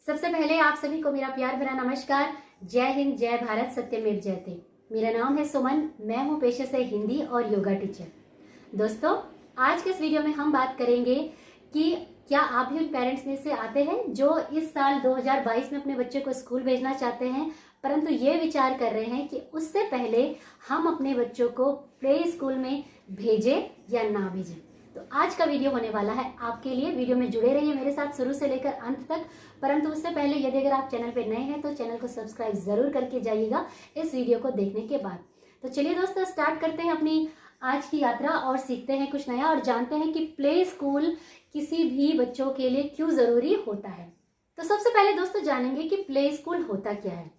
सबसे पहले आप सभी को मेरा प्यार भरा नमस्कार। जय हिंद, जय भारत, सत्यमेव जयते। मेरा नाम है सुमन। मैं हूँ पेशे से हिंदी और योगा टीचर। दोस्तों, आज के इस वीडियो में हम बात करेंगे कि क्या आप भी उन पेरेंट्स में से आते हैं जो इस साल 2022 में अपने बच्चे को स्कूल भेजना चाहते हैं, परंतु ये विचार कर रहे हैं कि उससे पहले हम अपने बच्चों को प्ले स्कूल में भेजें या ना भेजें। तो आज का वीडियो होने वाला है आपके लिए। वीडियो में जुड़े रहिए मेरे साथ शुरू से लेकर अंत तक। परंतु उससे पहले यदि अगर आप चैनल पर नए हैं तो चैनल को सब्सक्राइब जरूर करके जाइएगा इस वीडियो को देखने के बाद। तो चलिए दोस्तों, स्टार्ट करते हैं अपनी आज की यात्रा और सीखते हैं कुछ नया और जानते हैं कि प्ले स्कूल किसी भी बच्चों के लिए क्यों जरूरी होता है। तो सबसे पहले दोस्तों जानेंगे कि प्ले स्कूल होता क्या है।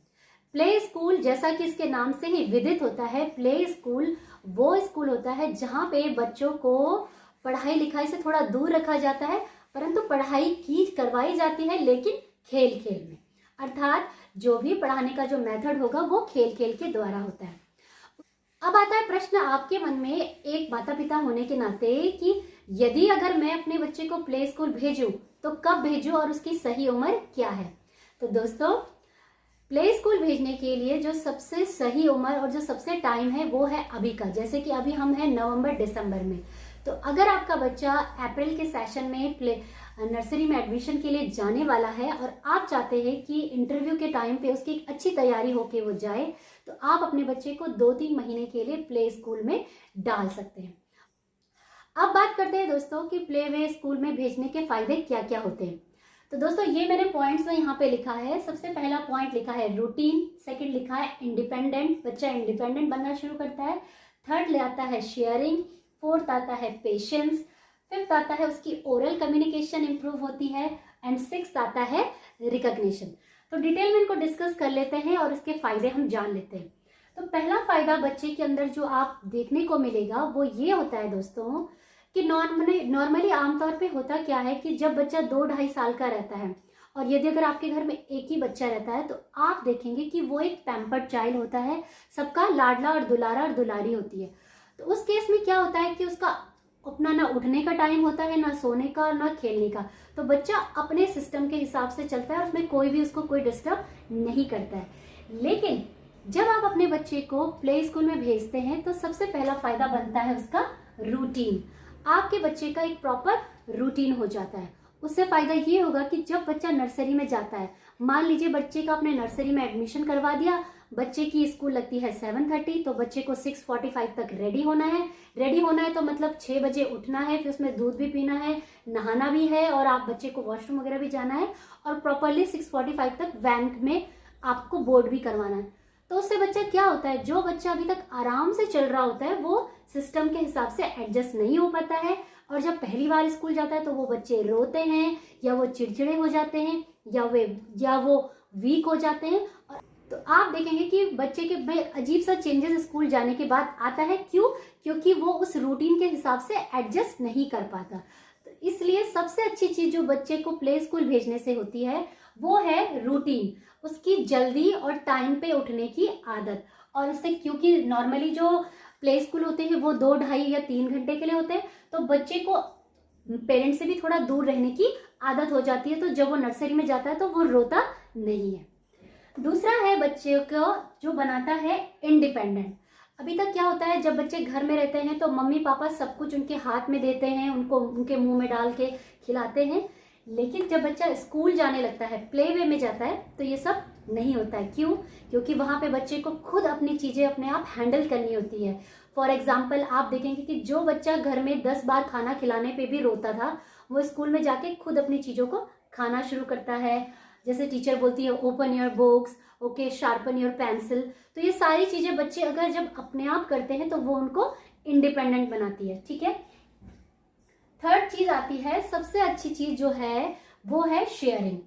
प्ले स्कूल जैसा कि इसके नाम से ही विदित होता है, प्ले स्कूल वो स्कूल होता है जहाँ पे बच्चों को पढ़ाई लिखाई से थोड़ा दूर रखा जाता है, परंतु पढ़ाई की करवाई जाती है लेकिन खेल खेल में, अर्थात जो भी पढ़ाने का जो मेथड होगा वो खेल खेल के द्वारा होता है। अब आता है प्रश्न आपके मन में एक माता पिता होने के नाते कि यदि अगर मैं अपने बच्चे को प्ले स्कूल भेजूं तो कब भेजूं और उसकी सही उम्र क्या है। तो दोस्तों, प्ले स्कूल भेजने के लिए जो सबसे सही उम्र और जो सबसे टाइम है वो है अभी का। जैसे कि अभी हम हैं नवंबर दिसंबर में, तो अगर आपका बच्चा अप्रैल के सेशन में नर्सरी में एडमिशन के लिए जाने वाला है और आप चाहते हैं कि इंटरव्यू के टाइम पे उसकी एक अच्छी तैयारी होके वो जाए, तो आप अपने बच्चे को 2-3 महीने के लिए प्ले स्कूल में डाल सकते हैं। अब बात करते हैं दोस्तों कि प्ले वे स्कूल में भेजने के फायदे क्या क्या होते हैं। तो दोस्तों, ये मेरे पॉइंट्स में यहाँ पे लिखा है। सबसे पहला पॉइंट लिखा है रूटीन, सेकंड लिखा है इंडिपेंडेंट, बच्चा इंडिपेंडेंट बनना शुरू करता है। थर्ड ले आता है शेयरिंग, फोर्थ आता है पेशेंस, फिफ्थ आता है उसकी ओरल कम्युनिकेशन इंप्रूव होती है, एंड सिक्स्थ आता है रिकॉग्निशन। तो डिटेल में इनको डिस्कस कर लेते हैं और इसके फायदे हम जान लेते हैं। तो पहला फायदा बच्चे के अंदर जो आप देखने को मिलेगा वो ये होता है दोस्तों कि नॉर्मली आमतौर पे होता क्या है कि जब बच्चा 2-2.5 साल का रहता है और यदि अगर आपके घर में एक ही बच्चा रहता है तो आप देखेंगे कि वो एक पैम्पर्ड चाइल्ड होता है, सबका लाडला और दुलारा और दुलारी होती है। तो उस केस में क्या होता है कि उसका अपना ना उठने का टाइम होता है, ना सोने का, ना खेलने का। तो बच्चा अपने सिस्टम के हिसाब से चलता है और उसमें कोई भी उसको कोई डिस्टर्ब नहीं करता है। लेकिन जब आप अपने बच्चे को प्ले स्कूल में भेजते हैं तो सबसे पहला फायदा बनता है उसका रूटीन। आपके बच्चे का एक प्रॉपर रूटीन हो जाता है। उससे फायदा ये होगा कि जब बच्चा नर्सरी में जाता है, मान लीजिए बच्चे का आपने नर्सरी में एडमिशन करवा दिया, बच्चे की स्कूल लगती है 7:30, तो बच्चे को 6:45 तक रेडी होना है। रेडी होना है तो मतलब 6 बजे उठना है, फिर उसमें दूध भी पीना है, नहाना भी है और आप बच्चे को वॉशरूम वगैरह भी जाना है और प्रॉपरली 6:45 तक वैन में आपको बोर्ड भी करवाना है। तो उससे बच्चा क्या होता है, जो बच्चा अभी तक आराम से चल रहा होता है वो सिस्टम के हिसाब से एडजस्ट नहीं हो पाता है, और जब पहली बार स्कूल जाता है तो वो बच्चे रोते हैं या वो चिड़चिड़े हो जाते हैं या वो वीक हो जाते हैं। और तो आप देखेंगे कि बच्चे के में अजीब सा चेंजेस स्कूल जाने के बाद आता है। क्यों? क्योंकि वो उस रूटीन के हिसाब से एडजस्ट नहीं कर पाता। तो इसलिए सबसे अच्छी चीज जो बच्चे को प्ले स्कूल भेजने से होती है वो है रूटीन, उसकी जल्दी और टाइम पे उठने की आदत। और उससे क्योंकि नॉर्मली जो प्ले स्कूल होते हैं वो 2-2.5 या 3 घंटे के लिए होते हैं, तो बच्चे को पेरेंट्स से भी थोड़ा दूर रहने की आदत हो जाती है। तो जब वो नर्सरी में जाता है तो वो रोता नहीं है। दूसरा है बच्चे को जो बनाता है इंडिपेंडेंट। अभी तक क्या होता है, जब बच्चे घर में रहते हैं तो मम्मी पापा सब कुछ उनके हाथ में देते हैं, उनको उनके मुंह में डाल के खिलाते हैं। लेकिन जब बच्चा स्कूल जाने लगता है, प्ले वे में जाता है, तो ये सब नहीं होता है। क्यों? क्योंकि वहां पे बच्चे को खुद अपनी चीजें अपने आप हैंडल करनी होती है। फॉर एग्जाम्पल, आप देखेंगे कि जो बच्चा घर में 10 बार खाना खिलाने पे भी रोता था, वो स्कूल में जाके खुद अपनी चीजों को खाना शुरू करता है। जैसे टीचर बोलती है open your books, okay, sharpen your pencil. तो ये सारी चीजें बच्चे अगर जब अपने आप करते हैं तो वो उनको इंडिपेंडेंट बनाती है। ठीक है। थर्ड चीज आती है, सबसे अच्छी चीज जो है वो है शेयरिंग।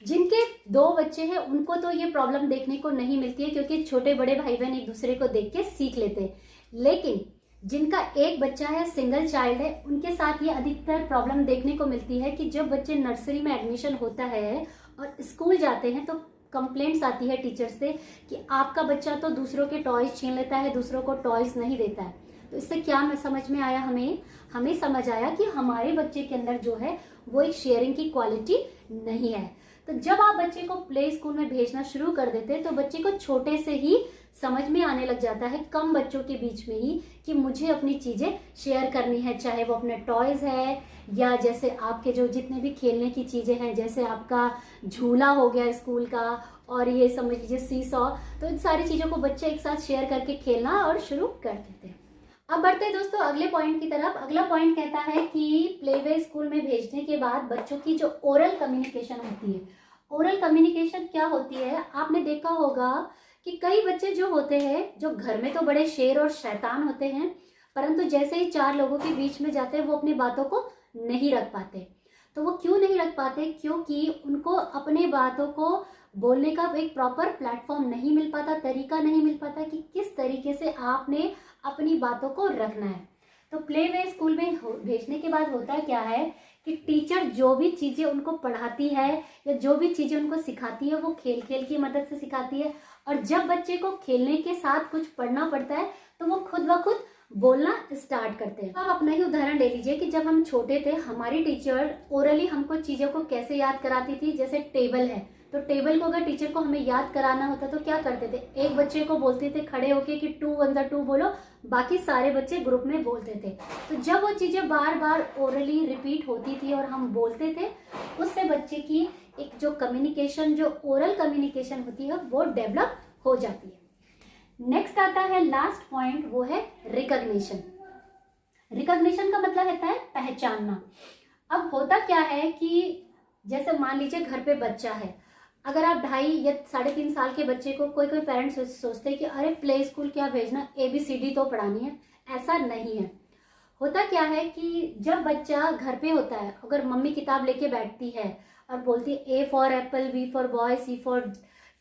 जिनके 2 बच्चे हैं उनको तो ये प्रॉब्लम देखने को नहीं मिलती है, क्योंकि छोटे बड़े भाई बहन एक दूसरे को देख के सीख लेते हैं। लेकिन जिनका एक बच्चा है, सिंगल चाइल्ड है, उनके साथ ये अधिकतर प्रॉब्लम देखने को मिलती है कि जब बच्चे नर्सरी में एडमिशन होता है और स्कूल जाते हैं तो कंप्लेंट्स आती है टीचर से कि आपका बच्चा तो दूसरों के टॉयज छीन लेता है, दूसरों को टॉयज नहीं देता है। तो इससे क्या समझ में आया, हमें समझ आया कि हमारे बच्चे के अंदर जो है वो एक शेयरिंग की क्वालिटी नहीं है। तो जब आप बच्चे को प्ले स्कूल में भेजना शुरू कर देते हैं तो बच्चे को छोटे से ही समझ में आने लग जाता है, कम बच्चों के बीच में ही, कि मुझे अपनी चीज़ें शेयर करनी है, चाहे वो अपने टॉयज़ है या जैसे आपके जो जितने भी खेलने की चीज़ें हैं, जैसे आपका झूला हो गया स्कूल का, और ये समझ लीजिए सीसॉ। तो इन सारी चीज़ों को बच्चे एक साथ शेयर करके खेलना और शुरू कर देते हैं। अब बढ़ते हैं दोस्तों अगले पॉइंट की तरफ। अगला पॉइंट कहता है कि प्लेवे स्कूल में भेजने के बाद बच्चों की जो ओरल कम्युनिकेशन होती है, ओरल कम्युनिकेशन क्या होती है, आपने देखा होगा कि कई बच्चे जो होते हैं, जो घर में तो बड़े शेर और शैतान होते हैं, परंतु जैसे ही 4 लोगों के बीच में जाते हैं वो अपनी बातों को नहीं रख पाते। तो वो क्यों नहीं रख पाते? क्योंकि उनको अपने बातों को बोलने का एक प्रॉपर प्लेटफॉर्म नहीं मिल पाता, तरीका नहीं मिल पाता कि किस तरीके से आपने अपनी बातों को रखना है। तो प्ले वे स्कूल में भेजने के बाद होता क्या है कि टीचर जो भी चीज़ें उनको पढ़ाती है या जो भी चीज़ें उनको सिखाती है वो खेल खेल की मदद से सिखाती है, और जब बच्चे को खेलने के साथ कुछ पढ़ना पड़ता है तो वो खुद ब खुद बोलना स्टार्ट करते हैं। आप अपना ही उदाहरण ले लीजिए कि जब हम छोटे थे, हमारी टीचर ओरली हमको चीज़ों को कैसे याद कराती थी। जैसे टेबल है, तो टेबल को अगर टीचर को हमें याद कराना होता तो क्या करते थे, एक बच्चे को बोलते थे खड़े होके कि 2 1 2 बोलो, बाकी सारे बच्चे ग्रुप में बोलते थे। तो जब वो चीज़ें बार बार ओरली रिपीट होती थी और हम बोलते थे, उससे बच्चे की एक जो कम्युनिकेशन, जो ओरल कम्युनिकेशन होती है, वो डेवलप हो जाती है। नेक्स्ट आता है लास्ट पॉइंट, वो है रिकॉग्निशन। रिकॉग्निशन का मतलब होता है पहचानना। अब होता क्या है कि जैसे मान लीजिए घर पे बच्चा है, अगर आप 2.5 या 3.5 साल के बच्चे को, कोई पेरेंट्स सोचते हैं कि अरे प्ले स्कूल क्या भेजना, ABCD तो पढ़ानी है। ऐसा नहीं है। होता क्या है कि जब बच्चा घर पे होता है, अगर मम्मी किताब लेके बैठती है और बोलती है A for apple, B for boy, C for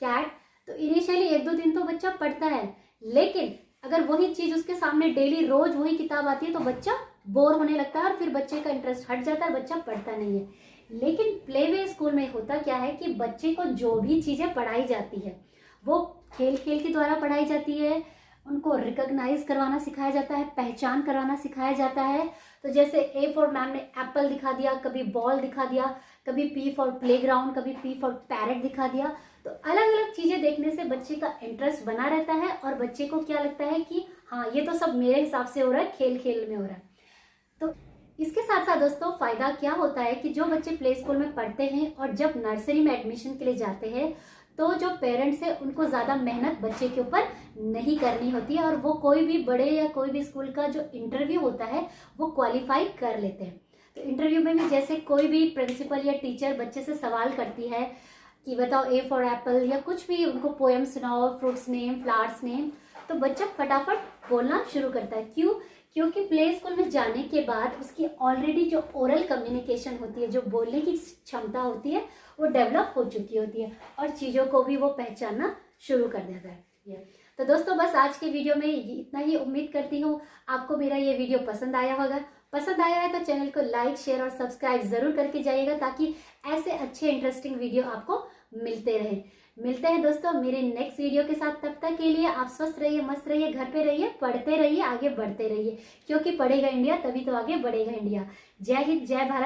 cat, तो इनिशियली 1-2 दिन तो बच्चा पढ़ता है, लेकिन अगर वही चीज उसके सामने डेली रोज वही किताब आती है तो बच्चा बोर होने लगता है और फिर बच्चे का इंटरेस्ट हट जाता है, बच्चा पढ़ता नहीं है। लेकिन प्लेवे स्कूल में होता क्या है कि बच्चे को जो भी चीजें पढ़ाई जाती है वो खेल खेल के द्वारा पढ़ाई जाती है। उनको रिकॉग्नाइज करवाना सिखाया जाता है, पहचान करवाना सिखाया जाता है। तो जैसे A फॉर मैम ने एप्पल दिखा दिया, कभी बॉल दिखा दिया, कभी P फॉर प्लेग्राउंड, कभी P फॉर पैरेट दिखा दिया। तो अलग अलग चीजें देखने से बच्चे का इंटरेस्ट बना रहता है और बच्चे को क्या लगता है कि हाँ, ये तो सब मेरे हिसाब से हो रहा है, खेल खेल में हो रहा है। तो इसके साथ साथ दोस्तों फायदा क्या होता है कि जो बच्चे प्ले स्कूल में पढ़ते हैं और जब नर्सरी में एडमिशन के लिए जाते हैं तो जो पेरेंट्स है उनको ज़्यादा मेहनत बच्चे के ऊपर नहीं करनी होती है और वो कोई भी बड़े या कोई भी स्कूल का जो इंटरव्यू होता है वो क्वालिफाई कर लेते हैं। तो इंटरव्यू में भी जैसे कोई भी प्रिंसिपल या टीचर बच्चे से सवाल करती है कि बताओ A फॉर एप्पल या कुछ भी, उनको पोएम सुनाओ, फ्रूट्स नेम, फ्लावर्स नेम, तो बच्चा फटाफट बोलना शुरू करता है। क्यों? क्योंकि प्ले स्कूल में जाने के बाद उसकी ऑलरेडी जो ओरल कम्युनिकेशन होती है, जो बोलने की क्षमता होती है, वो डेवलप हो चुकी होती है और चीज़ों को भी वो पहचानना शुरू कर देता है। तो दोस्तों बस आज के वीडियो में इतना ही। उम्मीद करती हूँ आपको मेरा ये वीडियो पसंद आया होगा। पसंद आया है तो चैनल को लाइक, शेयर और सब्सक्राइब जरूर करके जाइएगा ताकि ऐसे अच्छे इंटरेस्टिंग वीडियो आपको मिलते रहे। मिलते हैं दोस्तों मेरे नेक्स्ट वीडियो के साथ। तब तक के लिए आप स्वस्थ रहिए, मस्त रहिए, घर पे रहिए, पढ़ते रहिए, आगे बढ़ते रहिए, क्योंकि पढ़ेगा इंडिया तभी तो आगे बढ़ेगा इंडिया। जय हिंद, जय भारत।